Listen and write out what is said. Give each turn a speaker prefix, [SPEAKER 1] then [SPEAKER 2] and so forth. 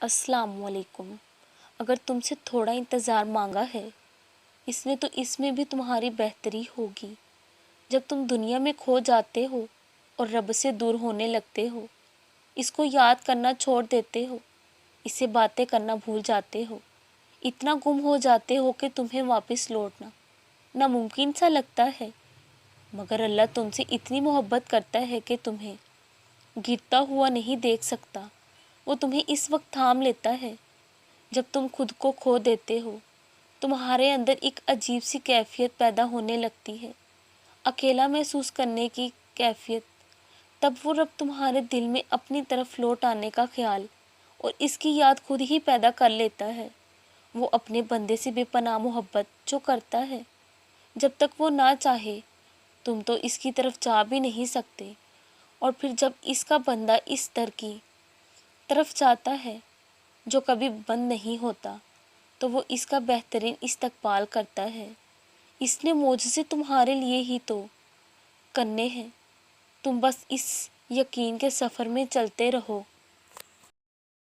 [SPEAKER 1] السلام علیکم۔ اگر تم سے تھوڑا انتظار مانگا ہے اس نے تو اس میں بھی تمہاری بہتری ہوگی۔ جب تم دنیا میں کھو جاتے ہو اور رب سے دور ہونے لگتے ہو، اس کو یاد کرنا چھوڑ دیتے ہو، اس سے باتیں کرنا بھول جاتے ہو، اتنا گم ہو جاتے ہو کہ تمہیں واپس لوٹنا ناممکن سا لگتا ہے، مگر اللہ تم سے اتنی محبت کرتا ہے کہ تمہیں گرتا ہوا نہیں دیکھ سکتا۔ وہ تمہیں اس وقت تھام لیتا ہے جب تم خود کو کھو دیتے ہو۔ تمہارے اندر ایک عجیب سی کیفیت پیدا ہونے لگتی ہے، اکیلا محسوس کرنے کی کیفیت۔ تب وہ رب تمہارے دل میں اپنی طرف لوٹ آنے کا خیال اور اس کی یاد خود ہی پیدا کر لیتا ہے۔ وہ اپنے بندے سے بے پناہ محبت جو کرتا ہے، جب تک وہ نہ چاہے تم تو اس کی طرف جا بھی نہیں سکتے، اور پھر جب اس کا بندہ اس در کی طرف جاتا ہے جو کبھی بند نہیں ہوتا، تو وہ اس کا بہترین استقبال کرتا ہے۔ اس نے معجزے تمہارے لیے ہی تو کرنے ہیں، تم بس اس یقین کے سفر میں چلتے رہو